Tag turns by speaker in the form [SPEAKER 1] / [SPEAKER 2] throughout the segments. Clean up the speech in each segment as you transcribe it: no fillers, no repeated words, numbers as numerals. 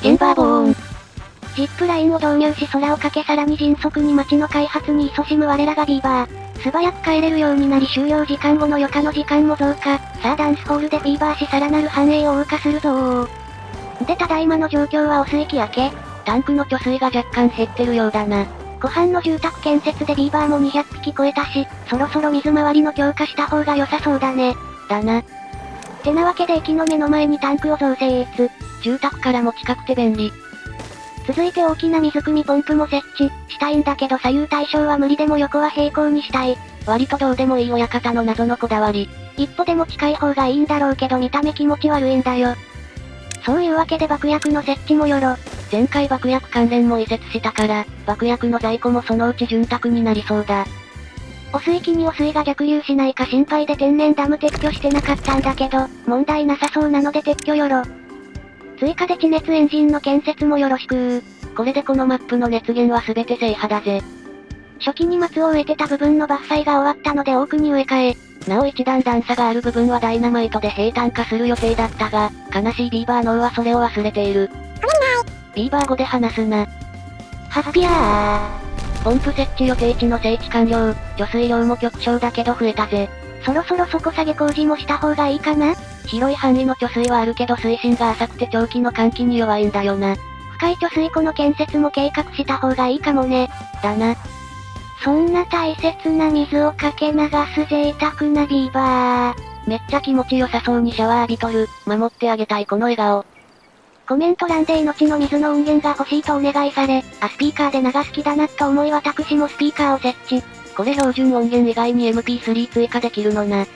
[SPEAKER 1] チェンバーボーン。ジップラインを導入し空をかけさらに迅速に街の開発に勤しむ我らがビーバー。素早く帰れるようになり終了時間後の余暇の時間も増加。さあダンスホールでビーバーしさらなる繁栄を謳歌するぞー。でただいまの状況は汚水期明け。タンクの貯水が若干減ってるようだな。湖畔の住宅建設でビーバーも200匹超えたし、そろそろ水回りの強化した方が良さそうだね。
[SPEAKER 2] だな。
[SPEAKER 1] てなわけで駅の目の前にタンクを造成。
[SPEAKER 2] 住宅からも近くて便利。
[SPEAKER 1] 続いて大きな水汲みポンプも設置したいんだけど左右対称は無理でも横は平行にしたい。
[SPEAKER 2] 割とどうでもいい親方の謎のこだわり。
[SPEAKER 1] 一歩でも近い方がいいんだろうけど見た目気持ち悪いんだよ。そういうわけで爆薬の設置もよろ。
[SPEAKER 2] 前回爆薬関連も移設したから、爆薬の在庫もそのうち潤沢になりそうだ。
[SPEAKER 1] 汚水期に汚水が逆流しないか心配で天然ダム撤去してなかったんだけど、問題なさそうなので撤去よろ。追加で地熱エンジンの建設もよろしく。
[SPEAKER 2] これでこのマップの熱源は全て制覇だぜ。
[SPEAKER 1] 初期に松を植えてた部分の伐採が終わったので奥に植え替え。
[SPEAKER 2] なお一段段差がある部分はダイナマイトで平坦化する予定だったが、悲しいビーバー脳はそれを忘れている。ビーバー語で話すな。
[SPEAKER 1] ハッピー
[SPEAKER 2] ポンプ設置予定地の整地完了、貯水量も極小だけど増えたぜ。
[SPEAKER 1] そろそろ底下げ工事もした方がいいかな？
[SPEAKER 2] 広い範囲の貯水はあるけど水深が浅くて長期の換気に弱いんだよな。
[SPEAKER 1] 深い貯水湖の建設も計画した方がいいかもね。
[SPEAKER 2] だな。
[SPEAKER 1] そんな大切な水をかけ流す贅沢なビーバー。
[SPEAKER 2] めっちゃ気持ちよさそうにシャワー浴びとる、守ってあげたいこの笑顔。
[SPEAKER 1] コメント欄で命の水の音源が欲しいとお願いされ、スピーカーで流す気だなと思い私もスピーカーを設置。
[SPEAKER 2] これ標準音源以外に MP3 追加できるのな。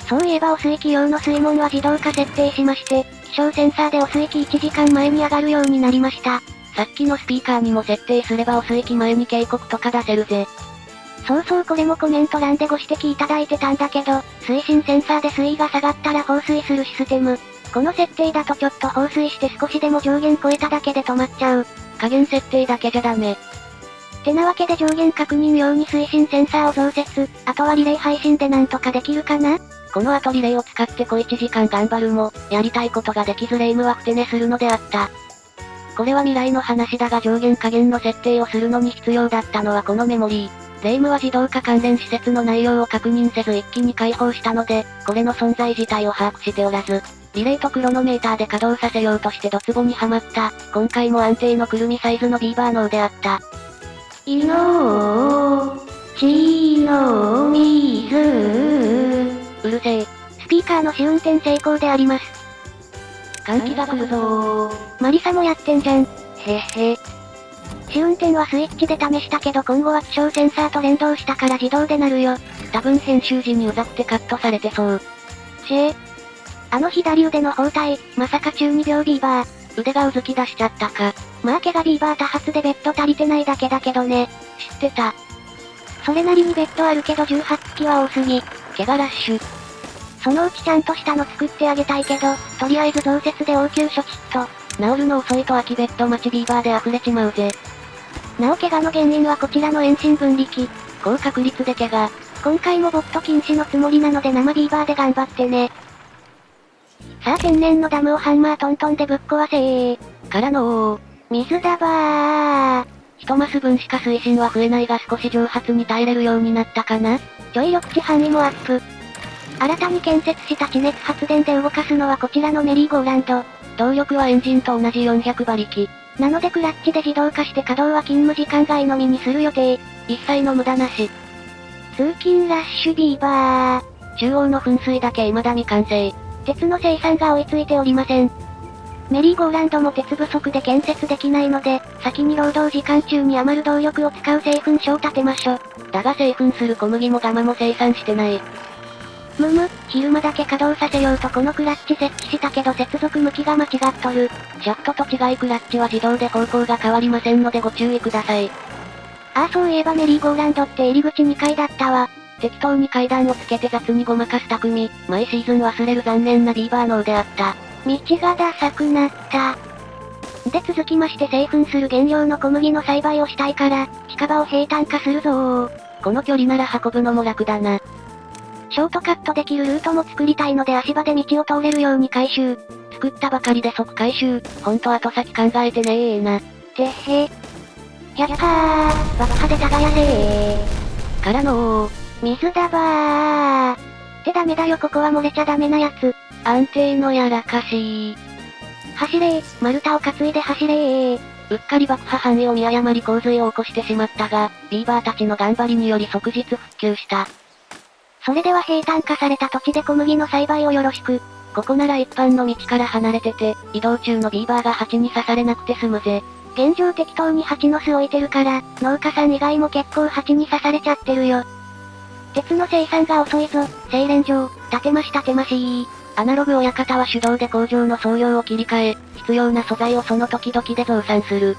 [SPEAKER 1] そういえば汚水器用の水門は自動化設定しまして、気象センサーで汚水器1時間前に上がるようになりました。
[SPEAKER 2] さっきのスピーカーにも設定すれば汚水器前に警告とか出せるぜ。
[SPEAKER 1] そうこれもコメント欄でご指摘いただいてたんだけど、水深センサーで水位が下がったら放水するシステム。この設定だとちょっと放水して少しでも上限超えただけで止まっちゃう。
[SPEAKER 2] 加減設定だけじゃダメ。
[SPEAKER 1] てなわけで上限確認用に水深センサーを増設。あとはリレー配信でなんとかできるかな？
[SPEAKER 2] この後リレーを使って小1時間頑張るも、やりたいことができずレイムはふて寝するのであった。これは未来の話だが上限下限の設定をするのに必要だったのはこのメモリー。レイムは自動化関連施設の内容を確認せず一気に開放したので、これの存在自体を把握しておらず、リレーとクロノメーターで稼働させようとしてドツボにはまった、今回も安定のくるみサイズのビーバー脳であった。
[SPEAKER 1] いのちのみず
[SPEAKER 2] うるせえ。
[SPEAKER 1] スピーカーの試運転成功であります。
[SPEAKER 2] 換気が来るぞー。
[SPEAKER 1] マリサもやってんじゃん。
[SPEAKER 2] へっへ。
[SPEAKER 1] 試運転はスイッチで試したけど今後は気象センサーと連動したから自動でなるよ。
[SPEAKER 2] 多分編集時にうざくてカットされてそう。
[SPEAKER 1] あの左腕の包帯、まさか中二病ビーバー。
[SPEAKER 2] 腕がうずき出しちゃったか。
[SPEAKER 1] まあ怪我ビーバー多発でベッド足りてないだけだけどね。
[SPEAKER 2] 知ってた。
[SPEAKER 1] それなりにベッドあるけど18匹は多すぎ。
[SPEAKER 2] 怪我ラッシュ。
[SPEAKER 1] そのうちちゃんとしたの作ってあげたいけど、とりあえず増設で応急処置と。
[SPEAKER 2] 治るの遅いと空きベッド待ちビーバーで溢れちまうぜ。
[SPEAKER 1] なお怪我の原因はこちらの遠心分離器。
[SPEAKER 2] 高確率で怪我。
[SPEAKER 1] 今回もボット禁止のつもりなので生ビーバーで頑張ってね。さあ天然のダムをハンマートントンでぶっ壊せー。
[SPEAKER 2] からの
[SPEAKER 1] 水だばー。
[SPEAKER 2] 一マス分しか水深は増えないが少し蒸発に耐えれるようになったかな？
[SPEAKER 1] ちょい緑地範囲もアップ。新たに建設した地熱発電で動かすのはこちらのメリーゴーランド。
[SPEAKER 2] 動力はエンジンと同じ400馬力。
[SPEAKER 1] なのでクラッチで自動化して稼働は勤務時間外のみにする予定。
[SPEAKER 2] 一切の無駄なし。
[SPEAKER 1] 通勤ラッシュビーバー。
[SPEAKER 2] 中央の噴水だけ未だ未完成。
[SPEAKER 1] 鉄の生産が追いついておりません。メリーゴーランドも鉄不足で建設できないので、先に労働時間中に余る動力を使う製粉所を建てましょ。
[SPEAKER 2] だが製粉する小麦もガマも生産してない。
[SPEAKER 1] 昼間だけ稼働させようとこのクラッチ設置したけど接続向きが間違っとる。
[SPEAKER 2] シャフトと違いクラッチは自動で方向が変わりませんのでご注意ください。
[SPEAKER 1] そういえばメリーゴーランドって入り口2階だったわ。
[SPEAKER 2] 適当に階段をつけて雑にごまかす匠、毎シーズン忘れる残念なビーバー脳であった。
[SPEAKER 1] 道がダサくなった。で続きまして製粉する原料の小麦の栽培をしたいから、近場を平坦化するぞー。
[SPEAKER 2] この距離なら運ぶのも楽だな。
[SPEAKER 1] ショートカットできるルートも作りたいので足場で道を通れるように改修。
[SPEAKER 2] 作ったばかりで即回収。ほんと後先考えてねーな。
[SPEAKER 1] てっへ。やったー、爆破で耕せー。
[SPEAKER 2] からの
[SPEAKER 1] 水だばー。ってダメだよここは漏れちゃダメなやつ。
[SPEAKER 2] 安定のやらかしー。
[SPEAKER 1] 走れー、丸太を担いで走れー。
[SPEAKER 2] うっかり爆破範囲を見誤り洪水を起こしてしまったが、ビーバーたちの頑張りにより即日復旧した。
[SPEAKER 1] それでは平坦化された土地で小麦の栽培をよろしく。
[SPEAKER 2] ここなら一般の道から離れてて、移動中のビーバーが蜂に刺されなくて済むぜ。
[SPEAKER 1] 現状適当に蜂の巣置いてるから、農家さん以外も結構蜂に刺されちゃってるよ。鉄の生産が遅いぞ、精錬場、建てまし。
[SPEAKER 2] アナログ親方は手動で工場の総量を切り替え、必要な素材をその時々で増産する。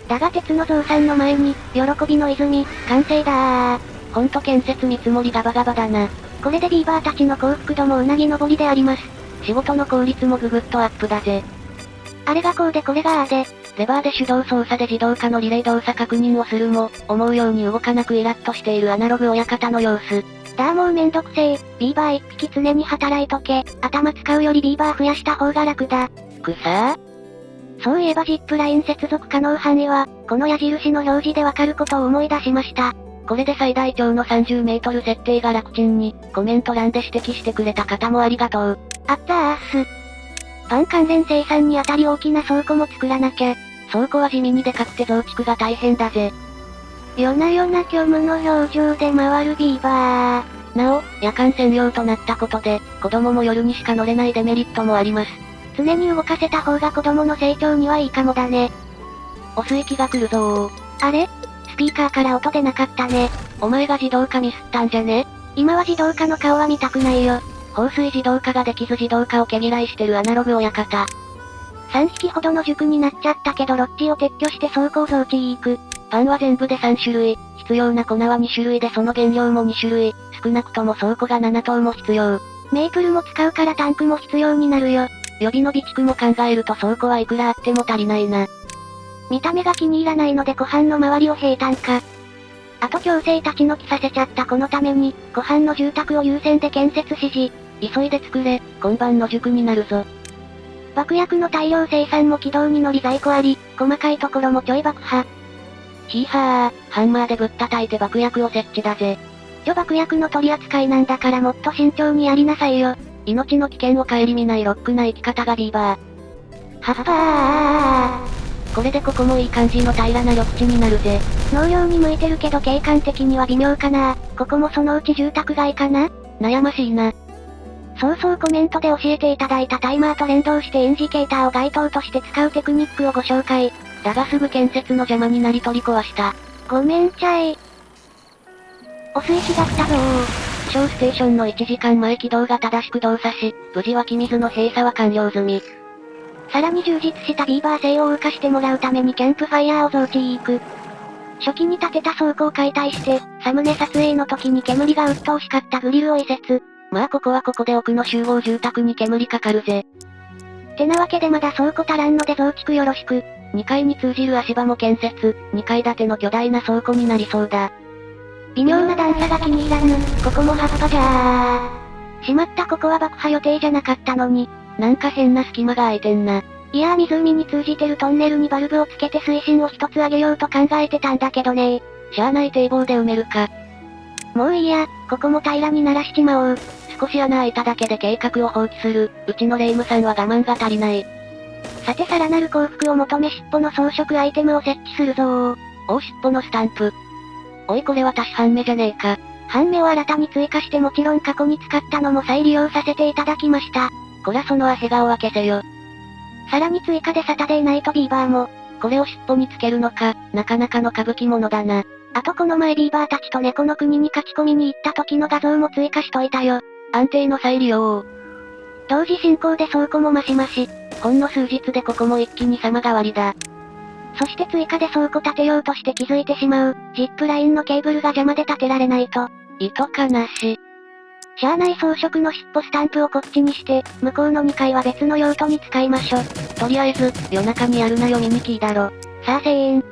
[SPEAKER 1] だが鉄の増産の前に、喜びの泉、完成だー。
[SPEAKER 2] ほんと建設見積もりガバガバだな。
[SPEAKER 1] これでビーバーたちの幸福度もうなぎ登りであります。
[SPEAKER 2] 仕事の効率もぐぐっとアップだぜ。
[SPEAKER 1] あれがこうでこれがああで。
[SPEAKER 2] レバーで手動操作で自動化のリレー動作確認をするも、思うように動かなくイラッとしているアナログ親方の様子。
[SPEAKER 1] だーもうめんどくせー。ビーバー一匹常に働いとけ。頭使うよりビーバー増やした方が楽だ。
[SPEAKER 2] くさ
[SPEAKER 1] ー。そういえばジップライン接続可能範囲は、この矢印の表示でわかることを思い出しました。
[SPEAKER 2] これで最大長の30メートル設定が楽ちんに、コメント欄で指摘してくれた方もありがとう。
[SPEAKER 1] あったーす。パン関連生産にあたり大きな倉庫も作らなきゃ。
[SPEAKER 2] 倉庫は地味にでかくて増築が大変だぜ。
[SPEAKER 1] 夜な夜な虚無の表情で回るビーバー。
[SPEAKER 2] なお、夜間専用となったことで、子供も夜にしか乗れないデメリットもあります。
[SPEAKER 1] 常に動かせた方が子供の成長にはいいかもだね。
[SPEAKER 2] お水気が来るぞー。
[SPEAKER 1] あれ？スピーカーから音出なかったね。
[SPEAKER 2] お前が自動化ミスったんじゃね？
[SPEAKER 1] 今は自動化の顔は見たくないよ。
[SPEAKER 2] 放水自動化ができず自動化を毛嫌いしてるアナログ親方。
[SPEAKER 1] 3匹ほどの塾になっちゃったけどロッジを撤去して倉庫増地行く。
[SPEAKER 2] パンは全部で3種類、必要な粉は2種類でその原料も2種類、少なくとも倉庫が7棟も必要。
[SPEAKER 1] メープルも使うからタンクも必要になるよ。
[SPEAKER 2] 予備の備蓄も考えると倉庫はいくらあっても足りないな。
[SPEAKER 1] 見た目が気に入らないので湖畔の周りを平坦化。あと強制立ち退きさせちゃったこのために、湖畔の住宅を優先で建設指示。
[SPEAKER 2] 急いで作れ、今晩の塾になるぞ。
[SPEAKER 1] 爆薬の大量生産も軌道に乗り在庫あり、細かいところもちょい爆破。
[SPEAKER 2] ヒーハー、ハンマーでぶったたいて爆薬を設置だぜ。
[SPEAKER 1] 爆薬の取り扱いなんだからもっと慎重にやりなさいよ。
[SPEAKER 2] 命の危険を顧みないロックな生き方がビーバー。
[SPEAKER 1] はっは
[SPEAKER 2] ー。これでここもいい感じの平らな緑地になるぜ。
[SPEAKER 1] 農業に向いてるけど景観的には微妙かな。ここもそのうち住宅街かな？
[SPEAKER 2] 悩ましいな。
[SPEAKER 1] そうコメントで教えていただいたタイマーと連動してインジケーターを街灯として使うテクニックをご紹介。
[SPEAKER 2] だがすぐ建設の邪魔になり取り壊した。
[SPEAKER 1] ごめんちゃい。お水気が来たぞ
[SPEAKER 2] 負傷ステーションの1時間前起動が正しく動作し、無事湧き水の閉鎖は完了済み。
[SPEAKER 1] さらに充実したビーバー性を謳歌してもらうためにキャンプファイヤーを増地行く。初期に建てた倉庫を解体して、サムネ撮影の時に煙が鬱陶しかったグリルを移設。
[SPEAKER 2] まあここはここで奥の集合住宅に煙かかるぜ。
[SPEAKER 1] てなわけでまだ倉庫足らんので増築よろしく。
[SPEAKER 2] 2階に通じる足場も建設、2階建ての巨大な倉庫になりそうだ。
[SPEAKER 1] 微妙な段差が気に入らぬ、ここも葉っぱじゃー。しまったここは爆破予定じゃなかったのに。
[SPEAKER 2] なんか変な隙間が空いてんな。
[SPEAKER 1] いやー湖に通じてるトンネルにバルブをつけて水深を一つ上げようと考えてたんだけどね
[SPEAKER 2] しゃあない堤防で埋めるか。
[SPEAKER 1] もういいや、ここも平らにならしちまおう。
[SPEAKER 2] 少し穴開いただけで計画を放棄する、うちのレイムさんは我慢が足りない。
[SPEAKER 1] さてさらなる幸福を求め尻尾の装飾アイテムを設置するぞー。
[SPEAKER 2] お尻尾のスタンプ。おいこれ私半目じゃねえか。
[SPEAKER 1] 半目を新たに追加してもちろん過去に使ったのも再利用させていただきました。
[SPEAKER 2] こらそのアヘ顔は消せよ。
[SPEAKER 1] さらに追加でサタデーナイトビーバーも。
[SPEAKER 2] これを尻尾につけるのか、なかなかの歌舞伎者だな。
[SPEAKER 1] あとこの前ビーバーたちと猫の国に勝ち込みに行った時の画像も追加しといたよ。
[SPEAKER 2] 安定の再利用。
[SPEAKER 1] 同時進行で倉庫もマシマシ。
[SPEAKER 2] ほんの数日でここも一気に様変わりだ。
[SPEAKER 1] そして追加で倉庫建てようとして気づいてしまう、ジップラインのケーブルが邪魔で建てられないと。
[SPEAKER 2] 糸かなし。
[SPEAKER 1] しゃあない装飾の尻尾スタンプをこっちにして、向こうの2階は別の用途に使いましょ。
[SPEAKER 2] とりあえず、夜中にやるなよミニキーだろ。
[SPEAKER 1] さあ1000円。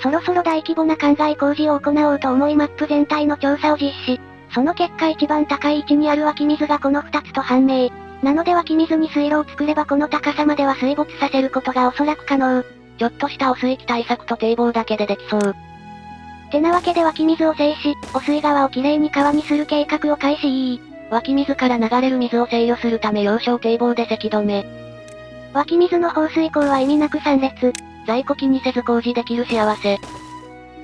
[SPEAKER 1] そろそろ大規模な灌漑工事を行おうと思いマップ全体の調査を実施。その結果一番高い位置にある湧き水がこの2つと判明。なので湧き水に水路を作ればこの高さまでは水没させることがおそらく可能。
[SPEAKER 2] ちょっとした汚水器対策と堤防だけでできそう。
[SPEAKER 1] てなわけで湧き水を制し、汚水川をきれいに川にする計画を開始。
[SPEAKER 2] 湧き水から流れる水を制御するため要衝堤防でせき止め。
[SPEAKER 1] 湧き水の放水口は意味なく3列。
[SPEAKER 2] 在庫気にせず工事できる幸せ。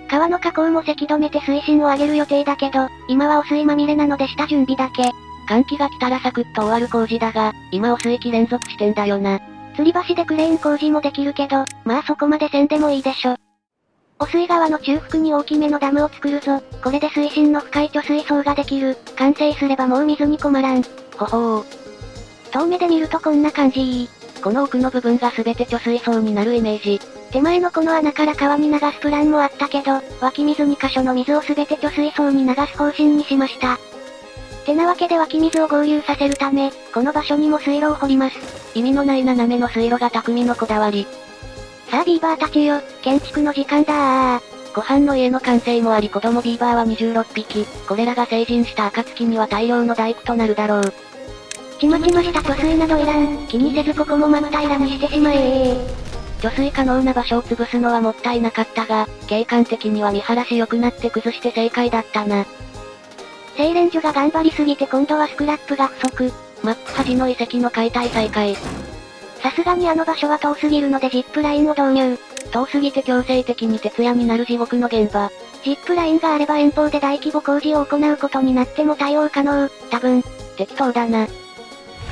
[SPEAKER 1] 川の河口もせき止めて水深を上げる予定だけど、今は汚水まみれなので下準備だけ。
[SPEAKER 2] 寒気が来たらサクッと終わる工事だが、今汚水期連続してんだよな。
[SPEAKER 1] 吊り橋でクレーン工事もできるけど、まあそこまでせんでもいいでしょ。汚水川の中腹に大きめのダムを作るぞ。これで水深の深い貯水槽ができる。完成すればもう水に困らん。
[SPEAKER 2] ほほー。
[SPEAKER 1] 遠目で見るとこんな感じ。
[SPEAKER 2] この奥の部分が全て貯水槽になるイメージ。
[SPEAKER 1] 手前のこの穴から川に流すプランもあったけど、湧き水2箇所の水を全て貯水槽に流す方針にしました。てなわけで湧き水を合流させるため、この場所にも水路を掘ります。
[SPEAKER 2] 意味のない斜めの水路が匠のこだわり。
[SPEAKER 1] さあビーバーたちよ、建築の時間だー。
[SPEAKER 2] 湖畔の家の完成もあり子供ビーバーは26匹。これらが成人した暁には大量の大工となるだろう。
[SPEAKER 1] ちまちました貯水などいらん。気にせずここも真っ平らにしてしまえ。
[SPEAKER 2] 貯水可能な場所を潰すのはもったいなかったが、景観的には見晴らし良くなって崩して正解だったな。
[SPEAKER 1] 製錬所が頑張りすぎて今度はスクラップが不足。
[SPEAKER 2] マップ端の遺跡の解体再開。
[SPEAKER 1] さすがにあの場所は遠すぎるのでジップラインを導入。
[SPEAKER 2] 遠すぎて強制的に徹夜になる地獄の現場。
[SPEAKER 1] ジップラインがあれば遠方で大規模工事を行うことになっても対応可能。多分。
[SPEAKER 2] 適当だな。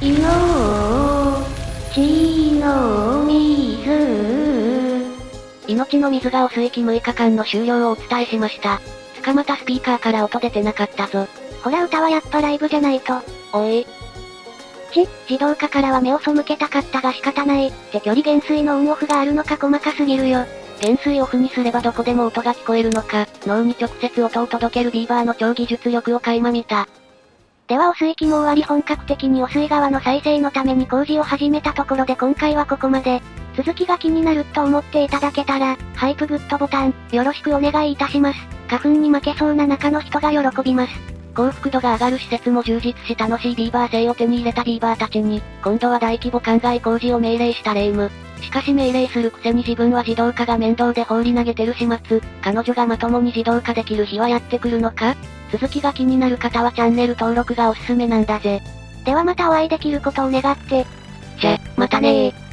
[SPEAKER 1] 命の水。
[SPEAKER 2] 命の水が汚水期6日間の終了をお伝えしました。捕まったスピーカーから音出てなかったぞ。
[SPEAKER 1] ほら歌はやっぱライブじゃないと。
[SPEAKER 2] おい。
[SPEAKER 1] 自動化からは目を背けたかったが仕方ない。って距離減衰のオンオフがあるのか細かすぎるよ。
[SPEAKER 2] 減衰オフにすればどこでも音が聞こえるのか、脳に直接音を届けるビーバーの超技術力を垣間見た。
[SPEAKER 1] では汚水期も終わり本格的に汚水川の再生のために工事を始めたところで今回はここまで。続きが気になると思っていただけたら、ハイプグッドボタン、よろしくお願いいたします。花粉に負けそうな中の人が喜びます。
[SPEAKER 2] 幸福度が上がる施設も充実し楽しいビーバー性を手に入れたビーバーたちに、今度は大規模灌漑工事を命令したレイム。しかし命令するくせに自分は自動化が面倒で放り投げてる始末。彼女がまともに自動化できる日はやってくるのか？続きが気になる方はチャンネル登録がおすすめなんだぜ。
[SPEAKER 1] ではまたお会いできることを願って。
[SPEAKER 2] じゃ、またねー。